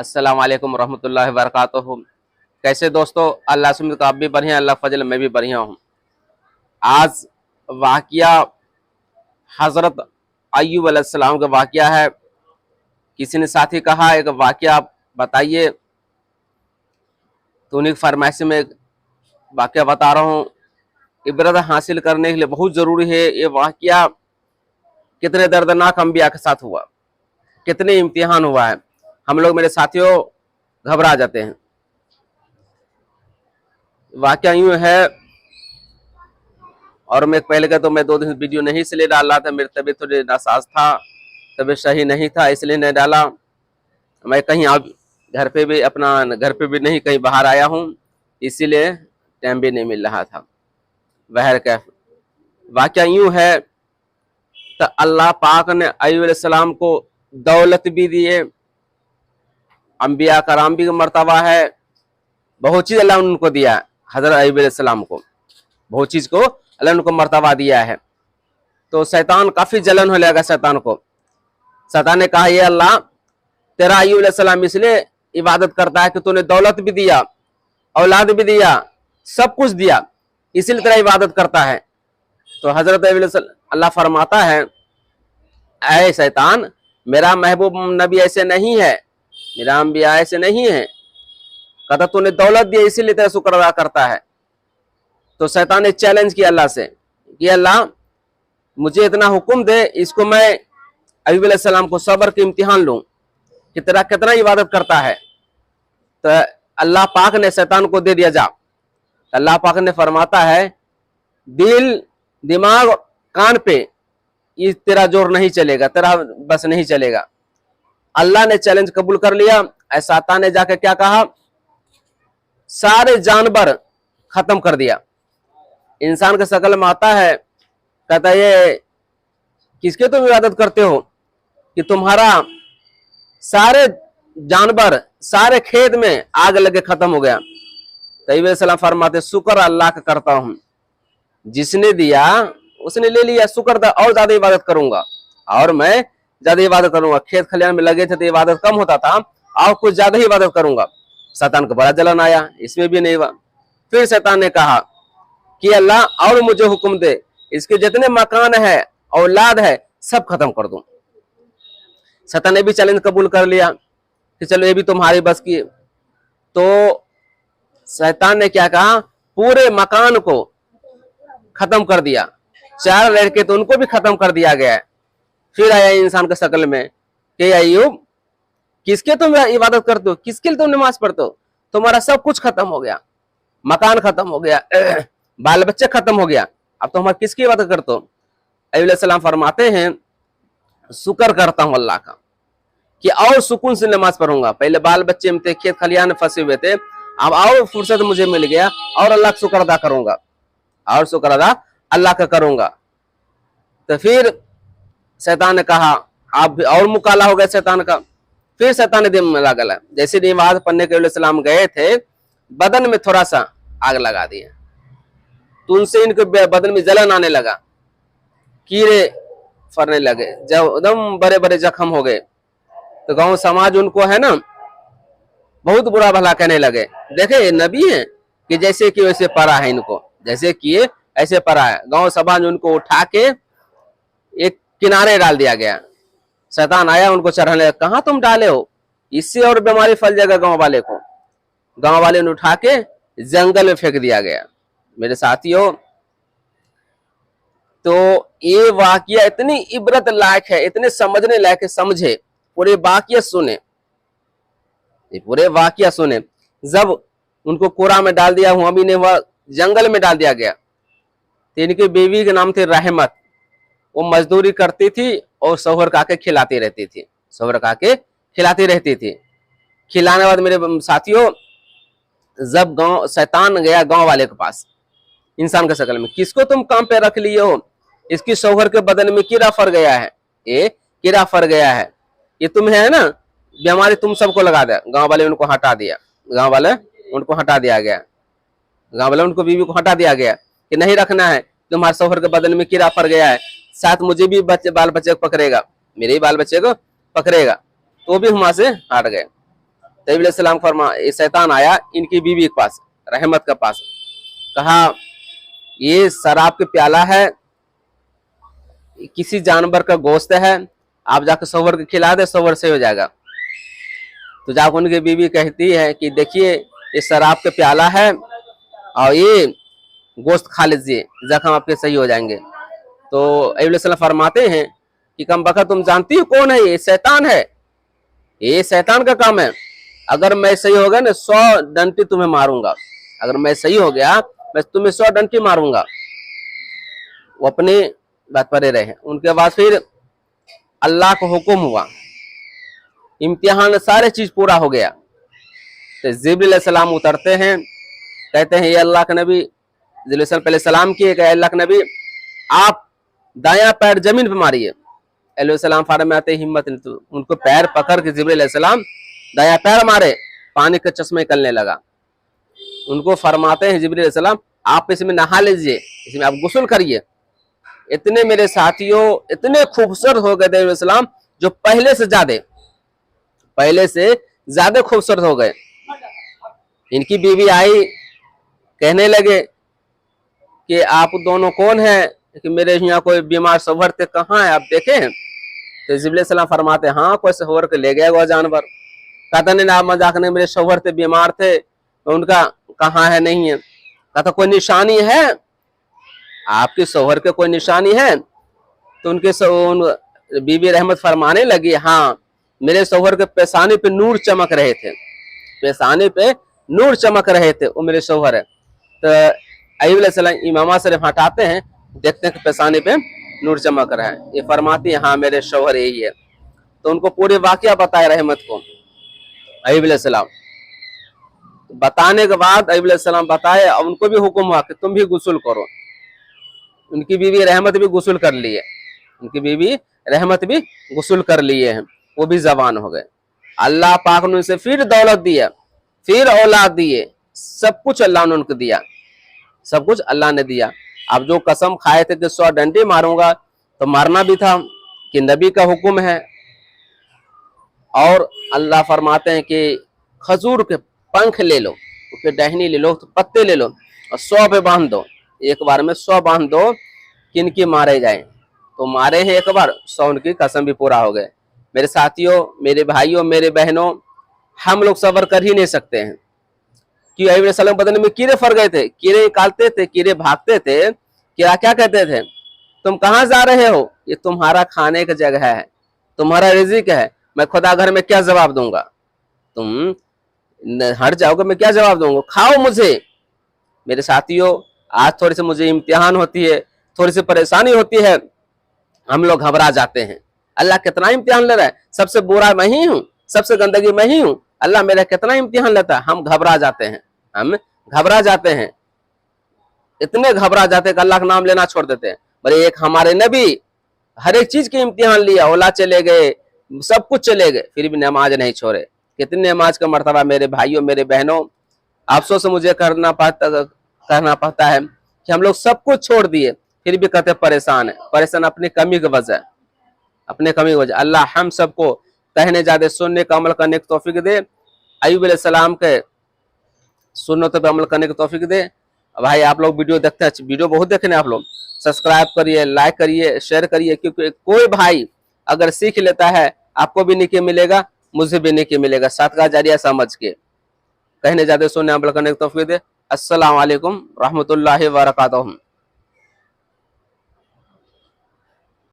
अस्सलाम वालेकुम रहमतुल्लाहि व बरकातुहू। कैसे दोस्तों, अल्लाह से उम्मीद आप भी बढ़िया, अल्लाह फजल मैं भी बढ़िया हूँ। आज वाक़िया हज़रत अय्यूब अलैहिस्सलाम का वाक़िया है। किसी ने साथी कहा एक वाक़िया बताइए, तो उन्हीं की फरमाइश में एक वाक़िया बता रहा हूँ। इबरत हासिल करने के लिए बहुत ज़रूरी है। ये वाक़िया कितने दर्दनाक अंबिया के साथ हुआ, कितने इम्तिहान हुआ है। हम लोग मेरे साथियों घबरा जाते हैं। वाक़या यूँ है, और मैं पहले का तो मैं 2 दिन वीडियो नहीं इसलिए डाल रहा था, मेरी तबीयत थोड़ी नासाज था, तबीयत सही नहीं था, इसलिए नहीं डाला। मैं कहीं अब घर पे भी नहीं, कहीं बाहर आया हूँ, इसीलिए टाइम भी नहीं मिल रहा था। बहर कैफ वाक़या यूँ है, तो अल्लाह पाक ने अय्यूब अलैहिस्सलाम को दौलत भी दिए, अंबिया कराम भी मर्तबा है, बहुत चीज़ अल्लाह ने उनको दिया है। हज़रत अय्यूब अलैहिस्सलाम को बहुत चीज़ को अल्लाह ने उनको मर्तबा दिया है। तो शैतान काफ़ी जलन हो लगा शैतान को। शैतान ने कहा, ये अल्लाह तेरा अय्यूब अलैहिस्सलाम इसलिए इबादत करता है कि तूने दौलत भी दिया, औलाद भी दिया, सब कुछ दिया, इसीलिए तेरा इबादत करता है। तो हज़रत अय्यूब अलैहिस्सलाम, अल्लाह फरमाता है, ऐ शैतान, मेरा महबूब नबी ऐसे नहीं है, मेरा अंबिया ऐसे नहीं है। कहता तूने दौलत दिया इसीलिए तेरा शुक्र अदा करता है। तो शैतान ने चैलेंज किया अल्लाह से कि अल्लाह मुझे इतना हुक्म दे, इसको मैं अय्यूब अलैहिस्सलाम को सब्र के इम्तिहान लूं कि तेरा कितना इबादत करता है। तो अल्लाह पाक ने शैतान को दे दिया जा। अल्लाह पाक ने फरमाता है, दिल दिमाग कान पे ये तेरा जोर नहीं चलेगा, तेरा बस नहीं चलेगा। अल्लाह ने चैलेंज कबूल कर लिया। शैतान ने जाकर क्या कहा, सारे जानवर खत्म कर दिया। इंसान के शक्ल में आता है, कहता है ये किसके तुम इबादत करते हो कि तुम्हारा सारे जानवर सारे खेत में आग लगे खत्म हो गया। तो अय्यूब अलैहिस्सलाम फरमाते, शुक्र अल्लाह का करता हूं, जिसने दिया उसने ले लिया, शुक्र और ज्यादा इबादत करूंगा, और मैं ज्यादा इबादत करूंगा। खेत खलियान में लगे थे तो इबादत कम होता था, और कुछ ज्यादा ही इबादत करूंगा। शैतान को बड़ा जलन आया, इसमें भी नहीं हुआ। फिर शैतान ने कहा कि अल्लाह और मुझे हुक्म दे, इसके जितने मकान है औलाद है सब खत्म कर दूं। शैतान ने भी चैलेंज कबूल कर लिया कि चलो ये भी तुम्हारी बस की। तो शैतान ने क्या कहा, पूरे मकान को खत्म कर दिया। 4 लड़के तो उनको भी खत्म कर दिया गया है। फिर आया इंसान के शक्ल में कि अय्यूब किसके तुम इबादत करते हो, किसके लिए तुम नमाज पढ़ते हो, तुम्हारा सब कुछ खत्म हो गया, मकान खत्म हो गया, बाल बच्चे खत्म हो गया, अब तो हमारे किसकी इबादत करते हो। अय्यूब अलैहिस्सलाम फरमाते हैं, शुक्र करता हूं अल्लाह का कि और सुकून से नमाज पढ़ूंगा। पहले बाल बच्चे में थे, खेत खलियान में फंसे हुए थे, अब और फुर्सत मुझे मिल गया और अल्लाह का शुक्र अदा करूंगा, और शुक्र अदा अल्लाह का करूंगा। तो फिर शैतान ने कहा, आप और मुकाला हो गया शैतान का। फिर शैतान ने दिल में लगा, जैसे नमाज पढ़ने के सलाम गए थे, बदन में थोड़ा सा आग लगा दिया, तो उनसे इनके बदन में जलन आने लगा, कीड़े फरने लगे, जब एकदम बड़े बड़े जख्म हो गए। तो गांव समाज उनको है ना बहुत बुरा भला कहने लगे, देखे ये नबी है कि जैसे कि वैसे परा है, इनको जैसे किए ऐसे परा है। गांव समाज उनको उठा के एक किनारे डाल दिया गया। शैतान आया, उनको चढ़ाने लगा, कहाँ तुम डाले हो, इससे और बीमारी फैल जाएगा गांव वाले को। गांव वाले ने उठा के जंगल में फेंक दिया गया। मेरे साथियों, तो ये वाकया इतनी इबरत लायक है, इतने समझने लायक है, समझे पूरे वाकया सुने, पूरे वाकया सुने। जब उनको कोरा में डाल दिया, हुआ भी नहीं हुआ, जंगल में डाल दिया गया। तो इनकी बीवी के नाम थे रहमत, वो मजदूरी करती थी और शौहर का के खिलाती रहती थी, शौहर का के खिलाती रहती थी। खिलाने बाद मेरे साथियों, जब गांव शैतान गया गांव वाले के पास इंसान के शक्ल में, किसको तुम काम पे रख लिए हो, इसकी शौहर के बदन में कीड़ा फर गया है, ये कीड़ा फर गया है, ये तुम्हें है ना बीमारी, तुम सबको लगा दिया। गांव वाले उनको हटा दिया, गांव वाले उनको हटा दिया गया, गांव वाले उनको बीवी को हटा दिया गया कि नहीं रखना है, तुम्हारे शौहर के बदन में कीड़ा फर गया है, साथ मुझे भी बाल बच्चे को पकड़ेगा, मेरे ही बाल बच्चे को पकड़ेगा। तो भी वहां से हट गए। तो इब्राहीम अलैहिस्सलाम फरमा, ये शैतान आया इनकी बीवी के पास, रहमत के पास, कहा ये शराब के प्याला है, किसी जानवर का गोश्त है, आप जाकर सवर के खिला दे, सवर से हो जाएगा। तो जाकर उनकी बीवी कहती है कि देखिए ये शराब के प्याला है और ये गोश्त खा लीजिए, जख्म आपके सही हो जाएंगे। तो इब्राहीम अलैहिस्सलाम फरमाते हैं कि कम बखत तुम जानती हो कौन है ये? शैतान है, ये शैतान का काम है। अगर मैं सही हो गया ना 100 डंटी तुम्हें मारूंगा, अगर मैं सही हो गया मैं तुम्हें 100 डंटी मारूंगा। वो अपनी बात पर रहे। उनके बाद फिर अल्लाह को हुक्म हुआ, इम्तिहान सारे चीज पूरा हो गया। तो जिब्रील अलैहिस्सलाम उतरते हैं, कहते हैं ये अल्लाह के नबी, जिब्रील पहले सलाम किए, कहे अल्लाह के नबी आप दायां पैर जमीन पे मारिए। अलैहिस्सलाम फरमाते हिम्मत नहीं, तो उनको पैर पकड़ के जिब्रील अलैहिस्सलाम दायां पैर मारे, पानी का चश्मा निकलने लगा। उनको फरमाते हैं जिब्रील अलैहिस्सलाम आप इसमें नहा लीजिए, इसमें आप गुस्ल करिए। इतने मेरे साथियों इतने खूबसूरत हो गए जिब्रील अलैहिस्सलाम, जो पहले से ज्यादा खूबसूरत हो गए। इनकी बीवी आई, कहने लगे कि आप दोनों कौन हैं, कि मेरे यहाँ कोई बीमार सवर थे, कहाँ है आप देखे? तो जिब्रील अलैहिस्सलाम फरमाते हाँ कोई सवर के ले गया वो जानवर। कहता नहीं आप मजाक नहीं, मेरे सवर थे बीमार थे, तो उनका कहाँ है? नहीं है। कहता कोई निशानी है आपके सवर के, कोई निशानी है? तो उनके बीबी रहमत फरमाने लगी हाँ मेरे सवर के पेशानी पे नूर चमक रहे थे, पेशानी पे नूर चमक रहे थे, वो मेरे शौहर है। तो अय्यूब अलैहिस्सलाम इमामा शरीफ हटाते हैं, देखते हैं कि पेशानी पे नूर चमक रहा है। ये फरमाती है हाँ मेरे शौहर यही है। तो उनको पूरे वाकया बताए रहमत को अय्यूब अलैहिस्सलाम। बताने के बाद अय्यूब अलैहिस्सलाम बताए, अब उनको भी हुक्म हुआ कि तुम भी गुस्ल करो। उनकी बीवी रहमत भी गुस्ल कर लिए, उनकी बीवी रहमत भी गुस्ल कर लिए हैं, वो भी जवान हो गए। अल्लाह पाक ने उनसे फिर दौलत दिया, फिर औलाद दिए, सब कुछ अल्लाह ने उनको दिया, सब कुछ अल्लाह ने दिया। अब जो कसम खाए थे कि 100 डंडे मारूंगा, तो मारना भी था कि नबी का हुक्म है। और अल्लाह फरमाते हैं कि खजूर के पंख ले लो, उसके टहनी ले लो, तो पत्ते ले लो और 100 पे बांध दो, एक बार में 100 बांध दो, किनकी मारे जाए। तो मारे हैं एक बार, 100 उनकी कसम भी पूरा हो गए। मेरे साथियों, मेरे भाइयों, मेरे बहनों, हम लोग सब्र कर ही नहीं सकते हैं कि अय्यूब अलैहिस्सलाम बदन में कीड़े फर गए थे, कीड़े निकालते थे, कीड़े भागते थे। कीड़ा क्या कहते थे? तुम कहाँ जा रहे हो? ये तुम्हारा खाने की जगह है, तुम्हारा रिजिक है, मैं खुदा घर में क्या जवाब दूंगा? तुम हट जाओगे, मैं क्या जवाब दूंगा? खाओ मुझे। मेरे साथियों, आज थोड़ी सी मुझे इम्तिहान होती है, थोड़ी सी परेशानी होती है, हम लोग घबरा जाते हैं। अल्लाह कितना इम्तिहान ले रहा है, सबसे बुरा मैं ही हूँ, सबसे गंदगी मैं ही हूँ, अल्लाह मेरा कितना इम्तिहान लेता है। हम घबरा जाते हैं, हम घबरा जाते हैं, इतने घबरा जाते हैं कि अल्लाह का नाम लेना छोड़ देते हैं। बड़े एक हमारे नबी हर एक चीज के इम्तिहान लिया, औलाद चले गए, सब कुछ चले गए, फिर भी नमाज नहीं छोड़े। कितने नमाज का मर्तबा मेरे भाइयों, मेरे बहनों, अफसोस मुझे कहना पड़ता है कि हम लोग सब कुछ छोड़ दिए, फिर भी कहते परेशान है। परेशान अपनी कमी की वजह, अपने कमी की वजह। अल्लाह हम सबको कहने ज्यादा सुनने का अमल करने की तौफीक दे, अय्यूब अलैहिस्सलाम के सुन्नतों पे अमल करने की तौफीक दे। भाई आप लोग वीडियो देखते हैं, वीडियो बहुत देख रहे हैं आप लोग, सब्सक्राइब करिए, लाइक करिए, शेयर करिए, क्योंकि कोई भाई अगर सीख लेता है आपको भी नेकी मिलेगा, मुझे भी नेकी मिलेगा, सदका जारिया समझ के। कहने ज्यादा सुनने अमल करने की तौफीक दे। अस्सलाम वालेकुम रहमतुल्लाहि व बरकातहू।